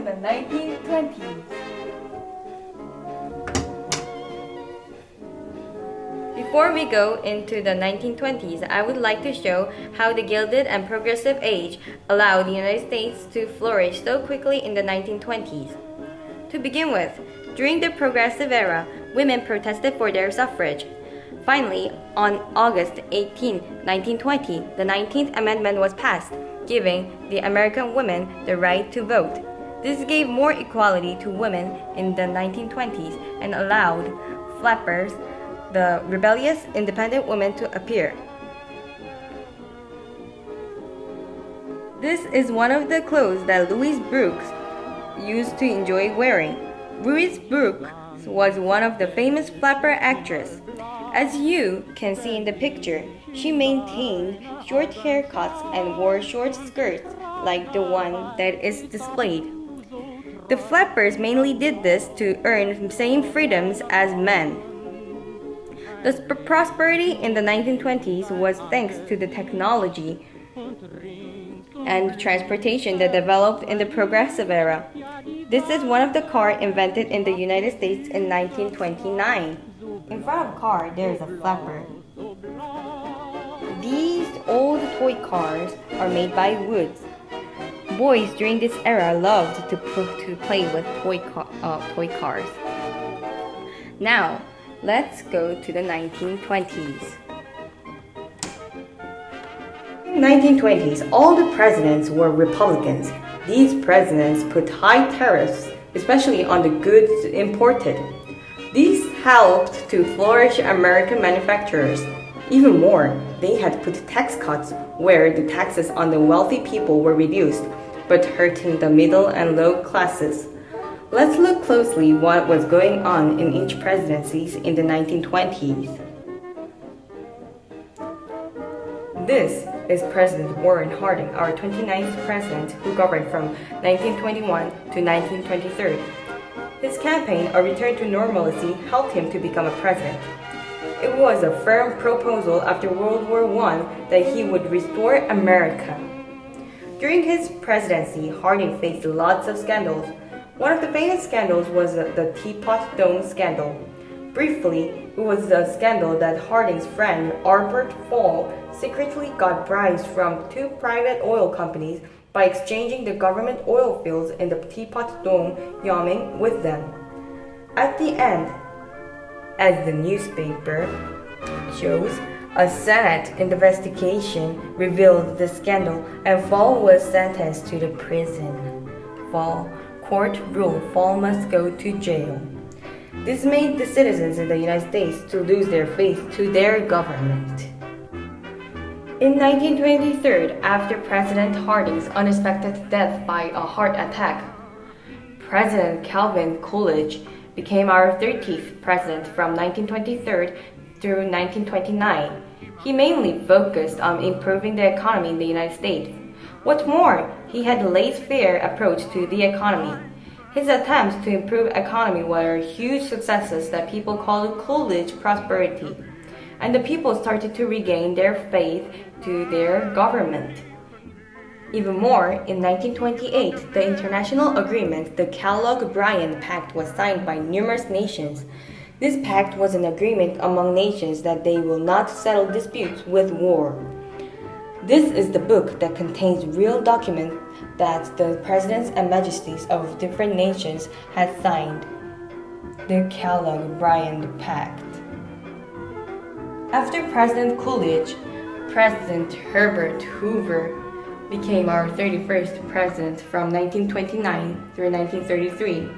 to the 1920s. Before we go into the 1920s, I would like to show how the Gilded and Progressive Age allowed the United States to flourish so quickly in the 1920s. To begin with, during the Progressive Era, women protested for their suffrage. Finally, on August 18, 1920, the 19th Amendment was passed, giving the American women the right to vote. This gave more equality to women in the 1920s and allowed flappers, the rebellious independent women, to appear. This is one of the clothes that Louise Brooks used to enjoy wearing. Louise Brooks was one of the famous flapper actresses. As you can see in the picture, she maintained short haircuts and wore short skirts like the one that is displayed. The flappers mainly did this to earn same freedoms as men. The prosperity in the 1920s was thanks to the technology and transportation that developed in the Progressive Era. This is one of the cars invented in the United States in 1929. In front of the car, there is a flapper. These old toy cars are made by woods. Boys during this era loved to play with toy cars. Now, let's go to the 1920s. In the 1920s, all the presidents were Republicans. These presidents put high tariffs, especially on the goods imported. These helped to flourish American manufacturers. Even more, they had put tax cuts where the taxes on the wealthy people were reduced, but hurting the middle and low classes. Let's look closely what was going on in each presidencies in the 1920s. This is President Warren Harding, our 29th president who governed from 1921 to 1923. His campaign, A Return to Normalcy, helped him to become a president. It was a firm proposal after World War I that he would restore America. During his presidency, Harding faced lots of scandals. One of the famous scandals was the Teapot Dome scandal. Briefly, it was a scandal that Harding's friend Albert Fall secretly got bribes from two private oil companies by exchanging the government oil fields in the Teapot Dome Yawning with them. At the end, as the newspaper shows, a Senate investigation revealed the scandal and Fall was sentenced to the prison. Court ruled Fall must go to jail. This made the citizens in the United States to lose their faith to their government. In 1923, after President Harding's unexpected death by a heart attack, President Calvin Coolidge became our 30th president from 1923 through 1929. He mainly focused on improving the economy in the United States. What's more, he had a laissez-faire approach to the economy. His attempts to improve economy were huge successes that people called Coolidge prosperity, and the people started to regain their faith to their government. Even more, in 1928, the international agreement, the Kellogg-Briand Pact, was signed by numerous nations. This pact was an agreement among nations that they will not settle disputes with war. This is the book that contains real documents that the presidents and majesties of different nations had signed, the Kellogg-Briand Pact. After President Coolidge, President Herbert Hoover became our 31st president from 1929 through 1933.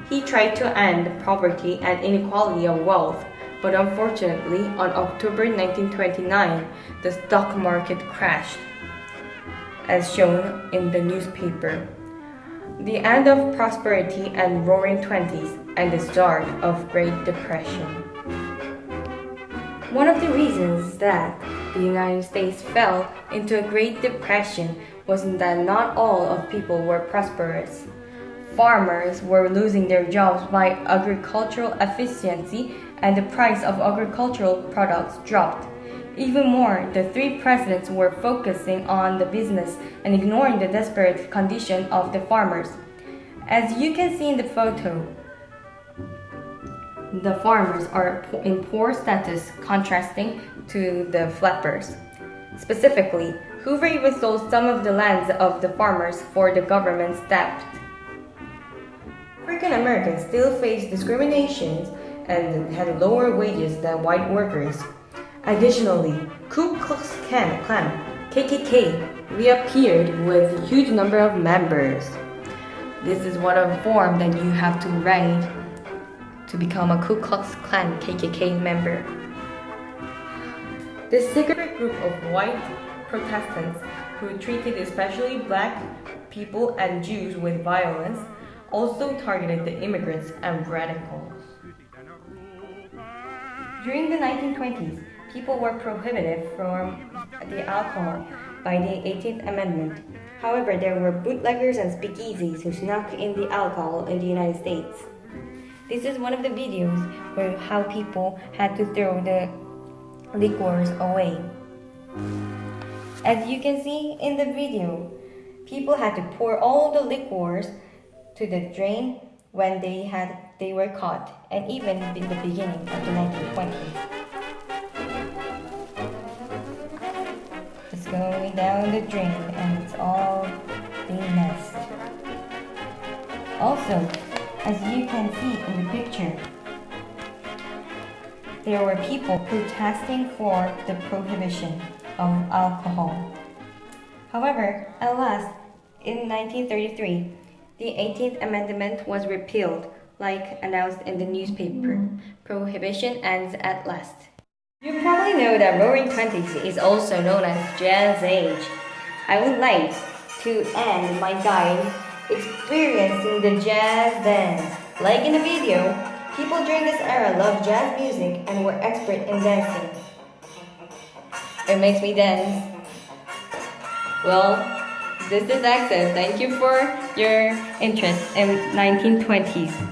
He tried to end poverty and inequality of wealth, but unfortunately, on October 1929, the stock market crashed, as shown in the newspaper. The end of prosperity and roaring 20s and the start of Great Depression. One of the reasons that the United States fell into a Great Depression was that not all of people were prosperous. Farmers were losing their jobs by agricultural efficiency, and the price of agricultural products dropped. Even more, the three presidents were focusing on the business and ignoring the desperate condition of the farmers. As you can see in the photo, the farmers are in poor status, contrasting to the flappers. Specifically, Hoover even sold some of the lands of the farmers for the government's theft. African Americans still face discrimination and had lower wages than white workers. Additionally, Ku Klux Klan (KKK) reappeared with a huge number of members. This is what a form that you have to write to become a Ku Klux Klan (KKK) member. This secret group of white Protestants who treated especially black people and Jews with violence also targeted the immigrants and radicals. During the 1920s, people were prohibited from the alcohol by the 18th Amendment. However, there were bootleggers and speakeasies who snuck in the alcohol in the United States. This is one of the videos where how people had to throw the liquors away. As you can see in the video, people had to pour all the liquors to the drain when they were caught, and even in the beginning of the 1920s. It's going down the drain and it's all being messed. Also, as you can see in the picture, there were people protesting for the prohibition of alcohol. However, at last, in 1933, the 18th Amendment was repealed, like announced in the newspaper. Prohibition ends at last. You probably know that Roaring Twenties is also known as Jazz Age. I would like to end my guide experiencing the jazz dance. Like in the video, people during this era loved jazz music and were expert in dancing. It makes me dance. Well, this is Access. Thank you for your interest in 1920s.